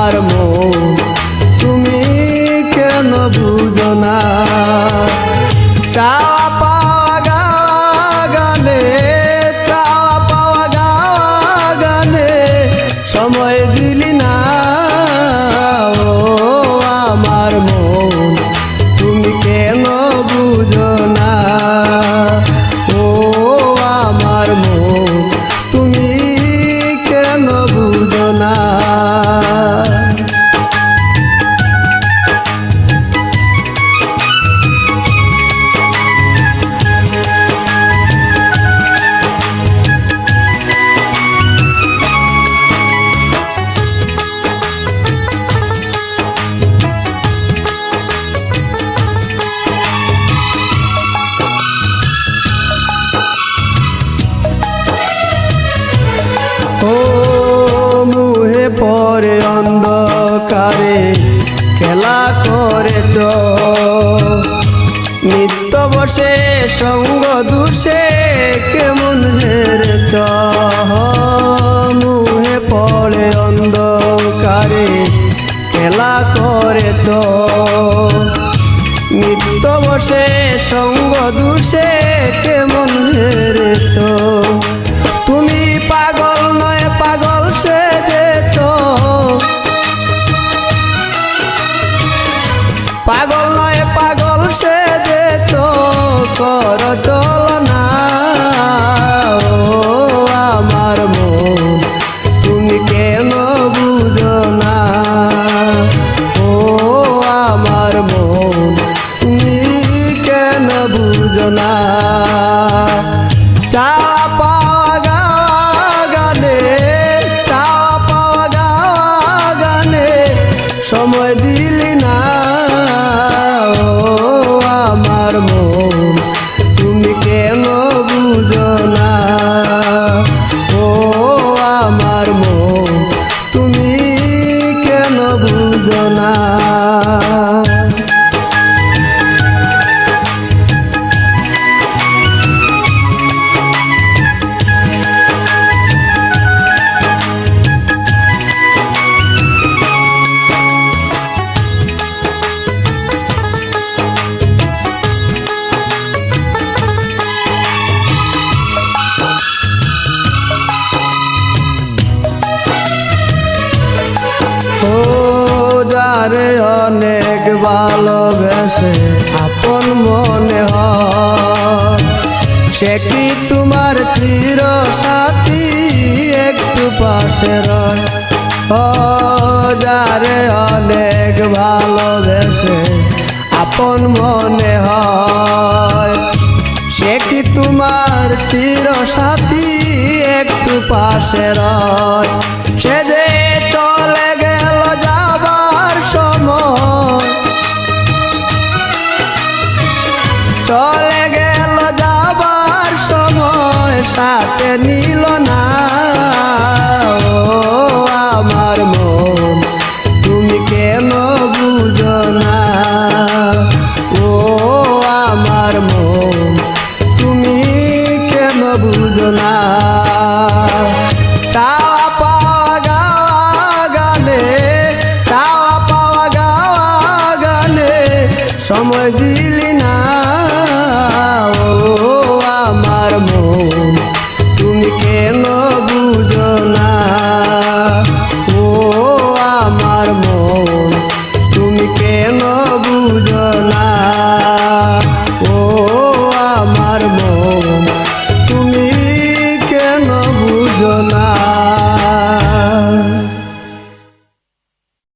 আমার মন তুমি কেন বুঝো না। চাওয়া পাওয়া গাওয়া গানে, চাওয়া পাওয়া গাওয়া গানে সময় দিলি না। ও আমার মন তুমি কেন বুঝো না। ও আমার মন তুমি কেন বুঝো না। ও মুহে পরে অন্ধকারে খেলা করেছ, নিত্য বসে সঙ্গ দুষে কেমন হেরেছ। মুহে পরে অন্ধকারে খেলা করেছ, নিত্য বসে সঙ্গ দুষে কেমন হেরেছ। তুমি পাগল নয় পাগল সেজেছ, পাগল নয় পাগল সেজেছ কর চলনা। ও আমার মন তুমি কেন বুঝো না। ও আমার মন তুমি কেন বুঝো না। চাওয়া পাওয়া গাওয়া গানে, চাওয়া পাওয়া গাওয়া গানে সময় দিলি না। ও আমার মন তুমি কেন বুঝো না। ও আমার মন তুমি কেন বুঝো না। ও যারে অনেক ভালোবেসে আপন মনে হয়, সে কি তোমার চির সাথী একটু পাশে রয়। ও যারে অনেক ভালোবেসে আপন মনে হয়, সে কি তোমার চির সাথী একটু পাশে রয়। সে যে চলে গেল যাবার সময়, চলে গেল যাবার সময় সাথে নিল না। ও আমার মন তুমি কেন বুঝো না। ও আমার মন তুমি কেন বুঝো না। চাওয়া পাওয়া গাওয়া গানে, চাওয়া পাওয়া গাওয়া গানে সময় দিলি না।